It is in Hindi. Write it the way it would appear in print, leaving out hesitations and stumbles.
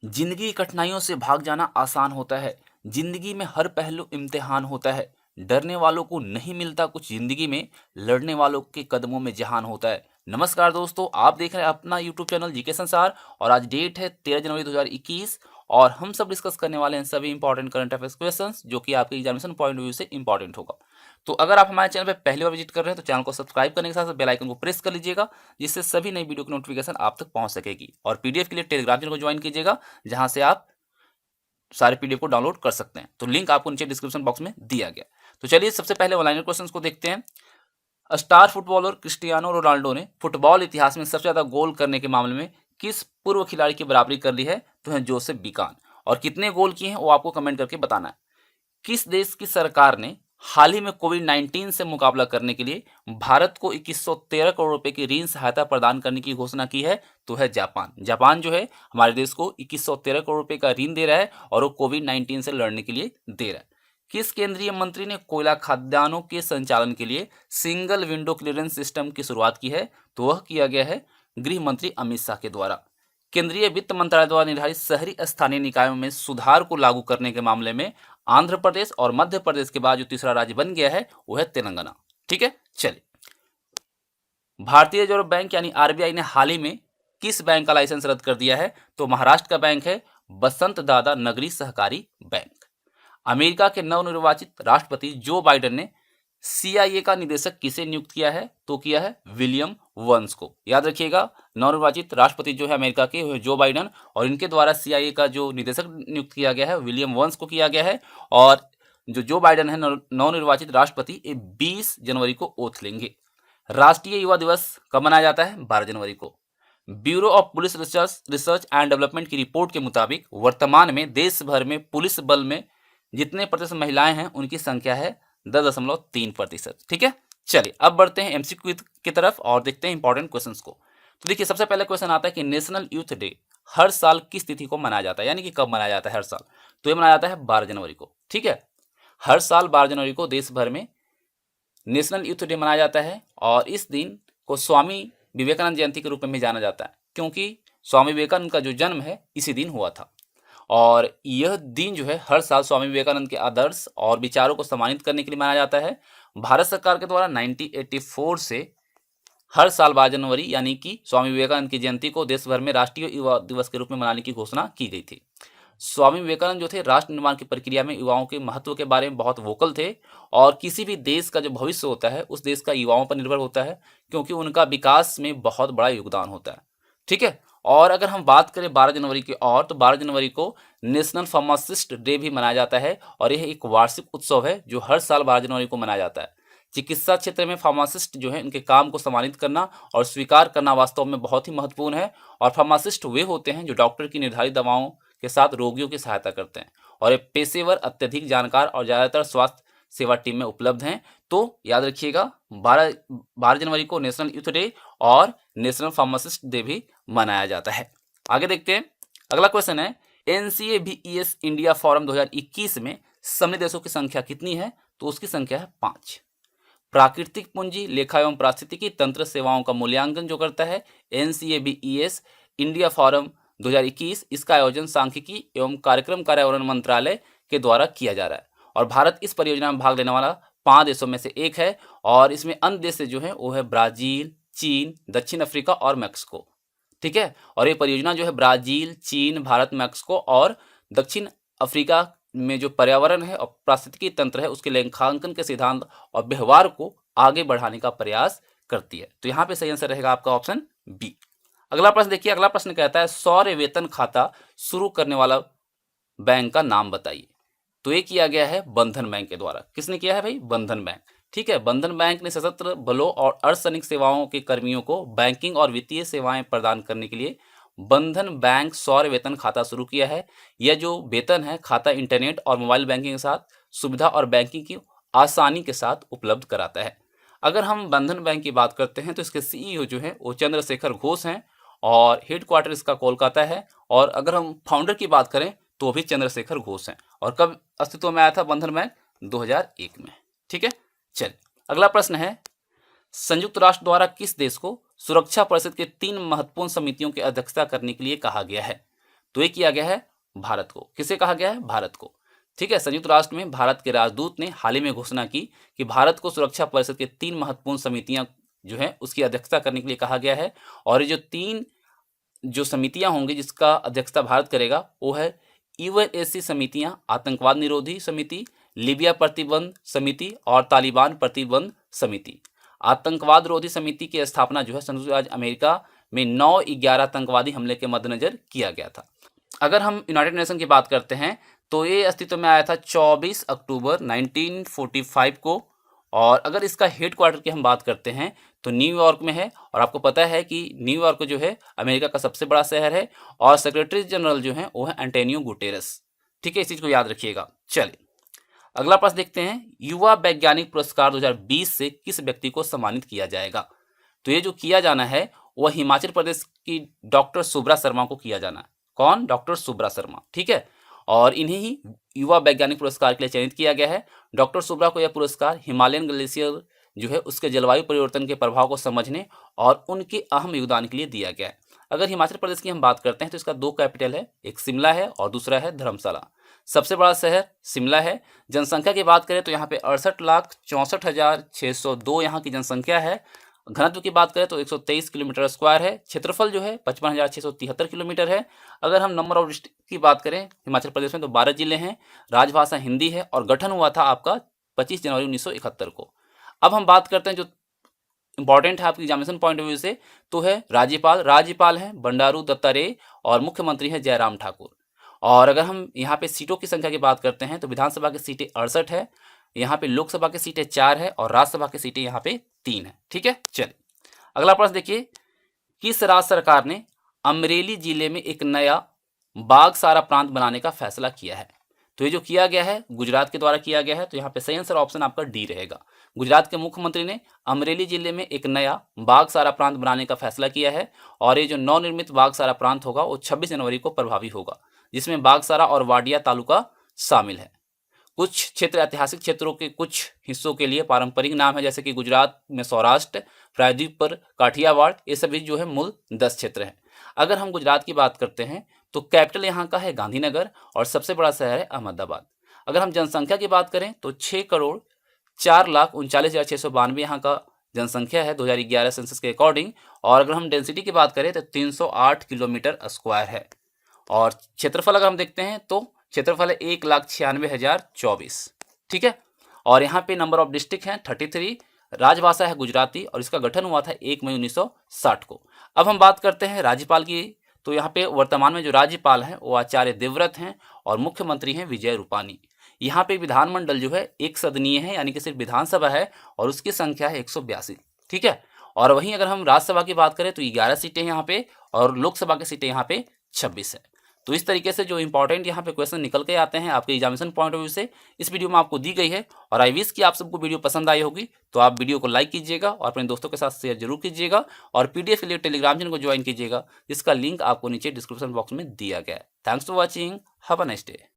जिंदगी की कठिनाइयों से भाग जाना आसान होता है। जिंदगी में हर पहलू इम्तिहान होता है। डरने वालों को नहीं मिलता कुछ जिंदगी में, लड़ने वालों के कदमों में जहान होता है। नमस्कार दोस्तों, आप देख रहे हैं अपना यूट्यूब चैनल जीके संसार और आज डेट है 13 जनवरी 2021 और हम सब डिस्कस करने वाले हैं सभी इंपॉर्टेंट करंट अफेयर्स क्वेश्चंस जो कि आपके एग्जामिनेशन पॉइंट ऑफ व्यू से इंपॉर्टेंट होगा। तो अगर आप हमारे चैनल पर पहली बार विजिट कर रहे हैं तो चैनल को सब्सक्राइब करने के साथ बेल आइकन को प्रेस कर लीजिएगा, जिससे सभी नई वीडियो की नोटिफिकेशन आप तक पहुंच सकेगी। और पीडीएफ के लिए टेलीग्राम चैनल को ज्वाइन कीजिएगा, जहां से आप सारे पीडीएफ को डाउनलोड कर सकते हैं। तो लिंक आपको नीचे डिस्क्रिप्शन बॉक्स में दिया गया। तो चलिए सबसे पहले ऑनलाइन क्वेश्चंस को देखते हैं। स्टार फुटबॉलर क्रिस्टियानो रोनाल्डो ने फुटबॉल इतिहास में सबसे ज्यादा गोल करने के मामले में किस पूर्व खिलाड़ी की बराबरी कर ली है? तो है जोसेफ बिकान। और कितने गोल किए हैं वो आपको कमेंट करके बताना है। किस देश की सरकार ने हाल ही में कोविड-19 से मुकाबला करने के लिए भारत को 2113 करोड़ रुपए की ऋण सहायता प्रदान करने की घोषणा की है? तो है जापान। जापान जो है हमारे देश को 2113 करोड़ रुपए का ऋण दे रहा है और वो कोविड-19 से लड़ने के लिए दे रहा है। किस केंद्रीय मंत्री ने कोयला खदानों के संचालन के लिए सिंगल विंडो क्लियरेंस सिस्टम की शुरुआत की है? तो वह किया गया है गृह मंत्री अमित शाह के द्वारा। केंद्रीय वित्त मंत्रालय द्वारा निर्धारित शहरी स्थानीय निकायों में सुधार को लागू करने के मामले में आंध्र प्रदेश और मध्य प्रदेश के बाद जो तीसरा राज्य बन गया है वो है तेलंगाना। ठीक है, चलिए। भारतीय रिजर्व बैंक यानी आरबीआई ने हाल ही में किस बैंक का लाइसेंस रद्द कर दिया है? तो महाराष्ट्र का बैंक है बसंत दादा नगरी सहकारी बैंक। अमेरिका के नवनिर्वाचित राष्ट्रपति जो बाइडेन ने सीआईए का निदेशक किसे नियुक्त किया है? तो किया है विलियम वंस को। याद रखिएगा, नवनिर्वाचित राष्ट्रपति जो है अमेरिका के जो बाइडेन, और इनके द्वारा सीआईए का जो निदेशक नियुक्त किया गया है विलियम वंस को किया गया है। और जो बाइडेन है नवनिर्वाचित राष्ट्रपति, ये 20 जनवरी को ओथ लेंगे। राष्ट्रीय युवा दिवस कब मनाया जाता है? 12 जनवरी को। Bureau of police research and development की रिपोर्ट के मुताबिक वर्तमान में देश भर में पुलिस बल में जितने प्रतिशत महिलाएं हैं उनकी संख्या है 10.3%। ठीक है, चलिए अब बढ़ते हैं एमसीक्यू की तरफ और देखते हैं इंपॉर्टेंट क्वेश्चंस को। तो देखिए सबसे पहले क्वेश्चन आता है कि नेशनल यूथ डे हर साल किस तिथि को मनाया जाता है, यानी कि कब मनाया जाता है हर साल? तो ये मनाया जाता है 12 जनवरी को। ठीक है, हर साल 12 जनवरी को देश भर में नेशनल यूथ डे मनाया जाता है और इस दिन को स्वामी विवेकानंद जयंती के रूप में जाना जाता है, क्योंकि स्वामी विवेकानंद का जो जन्म है इसी दिन हुआ था। और यह दिन जो है हर साल स्वामी विवेकानंद के आदर्श और विचारों को सम्मानित करने के लिए मनाया जाता है। भारत सरकार के द्वारा 1984 से हर साल 12 जनवरी यानी कि स्वामी विवेकानंद की जयंती को देश भर में राष्ट्रीय युवा दिवस के रूप में मनाने की घोषणा की गई थी। स्वामी विवेकानंद जो थे राष्ट्र निर्माण की प्रक्रिया में युवाओं के महत्व के बारे में बहुत वोकल थे और किसी भी देश का जो भविष्य होता है उस देश का युवाओं पर निर्भर होता है, क्योंकि उनका विकास में बहुत बड़ा योगदान होता है। ठीक है, और अगर हम बात करें 12 जनवरी की और, तो 12 जनवरी को नेशनल फार्मासिस्ट डे भी मनाया जाता है और यह एक वार्षिक उत्सव है जो हर साल 12 जनवरी को मनाया जाता है। चिकित्सा क्षेत्र में फार्मासिस्ट जो है उनके काम को सम्मानित करना और स्वीकार करना वास्तव में बहुत ही महत्वपूर्ण है। और फार्मासिस्ट वे होते हैं जो डॉक्टर की निर्धारित दवाओं के साथ रोगियों की सहायता करते हैं और ये पेशेवर, अत्यधिक जानकार और ज़्यादातर स्वास्थ्य सेवा टीम में उपलब्ध हैं। तो याद रखिएगा 12 जनवरी को नेशनल यूथ डे और नेशनल फार्मासिस्ट डे भी मनाया जाता है। आगे देखते हैं, अगला क्वेश्चन है NCABES इंडिया फोरम 2021 में सम्मिलित देशों की संख्या कितनी है? तो उसकी संख्या है 5। प्राकृतिक पूंजी, लेखा एवं पारिस्थितिकी तंत्र सेवाओं का मूल्यांकन जो करता है NCABES इंडिया फोरम 2021, इसका आयोजन सांख्यिकी एवं कार्यक्रम कार्यान्वयन मंत्रालय के द्वारा किया जा रहा है और भारत इस परियोजना में भाग लेने वाला 5 देशों में से एक है। और इसमें अन्य देश जो है वो है ब्राजील, चीन, दक्षिण अफ्रीका और मैक्सिको। ठीक है, और ये परियोजना जो है ब्राजील, चीन, भारत, मैक्सिको और दक्षिण अफ्रीका में जो पर्यावरण है और पारिस्थितिकी तंत्र है उसके लेखांकन के सिद्धांत और व्यवहार को आगे बढ़ाने का प्रयास करती है। तो यहाँ पे सही आंसर रहेगा आपका ऑप्शन बी। अगला प्रश्न देखिए, अगला प्रश्न कहता है सौर्य वेतन खाता शुरू करने वाला बैंक का नाम बताइए। तो ये किया गया है बंधन बैंक के द्वारा। किसने किया है भाई? बंधन बैंक। ठीक है, बंधन बैंक ने सशस्त्र बलों और अर्धसैनिक सेवाओं के कर्मियों को बैंकिंग और वित्तीय सेवाएं प्रदान करने के लिए बंधन बैंक सौर्य वेतन खाता शुरू किया है। यह जो वेतन है खाता इंटरनेट और मोबाइल बैंकिंग के साथ सुविधा और बैंकिंग की आसानी के साथ उपलब्ध कराता है। अगर हम बंधन बैंक की बात करते हैं तो इसके सीईओ जो है वो चंद्रशेखर घोष हैं और हेडक्वार्टर इसका कोलकाता है। और अगर हम फाउंडर की बात करें तो भी चंद्रशेखर घोष हैं। और कब अस्तित्व में आया था बंधन बैंक? 2001 में। ठीक है, चलिए अगला प्रश्न है संयुक्त राष्ट्र द्वारा किस देश को सुरक्षा परिषद के 3 महत्वपूर्ण समितियों की अध्यक्षता करने के लिए कहा गया है? तो ये किया गया है भारत को। किसे कहा गया है? भारत को। ठीक है, संयुक्त राष्ट्र में भारत के राजदूत ने हाल ही में घोषणा की कि भारत को सुरक्षा परिषद के 3 महत्वपूर्ण समितियां जो है उसकी अध्यक्षता करने के लिए कहा गया है। और ये जो 3 जो समितियां होंगी जिसका अध्यक्षता भारत करेगा वो है यूएनएससी समितियां, आतंकवाद निरोधी समिति, लीबिया प्रतिबंध समिति और तालिबान प्रतिबंध समिति। आतंकवाद रोधी समिति की स्थापना जो है संयुक्त राज्य अमेरिका में 9/11 आतंकवादी हमले के मद्देनजर किया गया था। अगर हम यूनाइटेड नेशन की बात करते हैं तो ये अस्तित्व में आया था 24 अक्टूबर 1945 को। और अगर इसका हेड क्वार्टर की हम बात करते हैं तो न्यूयॉर्क में है। और आपको पता है कि न्यूयॉर्क जो है अमेरिका का सबसे बड़ा शहर है और सेक्रेटरी जनरल जो है वो है एंटोनियो गुटेरेस। ठीक है, इस चीज को याद रखिएगा। चलिए अगला प्रश्न देखते हैं, युवा वैज्ञानिक पुरस्कार 2020 से किस व्यक्ति को सम्मानित किया जाएगा? तो ये जो किया जाना है वह हिमाचल प्रदेश की डॉक्टर सुब्रा शर्मा को किया जाना है। कौन? डॉक्टर सुब्रा शर्मा। ठीक है, और इन्हें ही युवा वैज्ञानिक पुरस्कार के लिए चयनित किया गया है। डॉक्टर सुब्रा को यह पुरस्कार हिमालयन ग्लेशियर जो है उसके जलवायु परिवर्तन के प्रभाव को समझने और उनके अहम योगदान के लिए दिया गया है। अगर हिमाचल प्रदेश की हम बात करते हैं तो इसका 2 कैपिटल है, एक शिमला है और दूसरा है धर्मशाला। सबसे बड़ा शहर शिमला है। जनसंख्या की बात करें तो यहाँ पे 68,64,602 यहाँ की जनसंख्या है। घनत्व की बात करें तो 123 किलोमीटर स्क्वायर है। क्षेत्रफल जो है 55,673 किलोमीटर है। अगर हम नंबर ऑफ डिस्ट्रिक्ट की बात करें हिमाचल प्रदेश में तो 12 जिले हैं। राजभाषा हिंदी है और गठन हुआ था आपका 25 जनवरी 1971 को। अब हम बात करते हैं जो इंपॉर्टेंट है आपकी एग्जामिनेशन पॉइंट ऑफ व्यू से तो है राज्यपाल। राज्यपाल है बंडारू दत्तात्रेय और मुख्यमंत्री है जयराम ठाकुर। और अगर हम यहाँ पे सीटों की संख्या की बात करते हैं तो विधानसभा की सीटें 68 है, यहाँ पे लोकसभा की सीटें 4 है और राज्यसभा की सीटें यहाँ पे 3 है। ठीक है, चलिए अगला प्रश्न देखिए, किस राज्य सरकार ने अमरेली जिले में एक नया बागसारा प्रांत बनाने का फैसला किया है? तो ये जो किया गया है गुजरात के द्वारा किया गया है। तो यहाँ पे सही आंसर ऑप्शन आपका डी रहेगा। गुजरात के मुख्यमंत्री ने अमरेली जिले में एक नया बागसारा प्रांत बनाने का फैसला किया है और ये जो नवनिर्मित बागसारा प्रांत होगा वो 26 जनवरी को प्रभावी होगा, जिसमें बागसारा और वाडिया तालुका शामिल है। कुछ क्षेत्र ऐतिहासिक क्षेत्रों के कुछ हिस्सों के लिए पारंपरिक नाम है, जैसे कि गुजरात में सौराष्ट्र, प्रायद्वीप पर काठियावाड़, ये सभी जो है मूल 10 क्षेत्र हैं। अगर हम गुजरात की बात करते हैं तो कैपिटल यहाँ का है गांधीनगर और सबसे बड़ा शहर है अहमदाबाद। अगर हम जनसंख्या की बात करें तो 6,04,39,692 यहाँ का जनसंख्या है 2011 सेंसस के अकॉर्डिंग। और अगर हम डेंसिटी की बात करें तो 308 किलोमीटर स्क्वायर है। और क्षेत्रफल अगर हम देखते हैं तो क्षेत्रफल है 1,96,024। ठीक है, और यहाँ पे नंबर ऑफ डिस्ट्रिक्ट हैं 33। राजभाषा है गुजराती और इसका गठन हुआ था 1 मई 1960 को। अब हम बात करते हैं राज्यपाल की। तो यहाँ पे वर्तमान में जो राज्यपाल हैं वो आचार्य देवव्रत हैं और मुख्यमंत्री हैं विजय रूपानी। यहाँ पे विधानमंडल जो है एक सदनीय है, यानी कि सिर्फ विधानसभा है और उसकी संख्या है 182। ठीक है, और वहीं अगर हम राज्यसभा की बात करें तो 11 सीटें यहाँ पे और लोकसभा की सीटें यहाँ पे 26 है। तो इस तरीके से जो इंपॉर्टेंट यहाँ पे क्वेश्चन निकल के आते हैं आपके एग्जामिनेशन पॉइंट ऑफ व्यू से इस वीडियो में आपको दी गई है। और आई विश कि आप सबको वीडियो पसंद आई होगी, तो आप वीडियो को लाइक कीजिएगा और अपने दोस्तों के साथ शेयर जरूर कीजिएगा और पीडीएफ के लिए टेलीग्राम चैनल को ज्वाइन कीजिएगा, जिसका लिंक आपको नीचे डिस्क्रिप्शन बॉक्स में दिया गया है। Thanks for watching, have a nice day.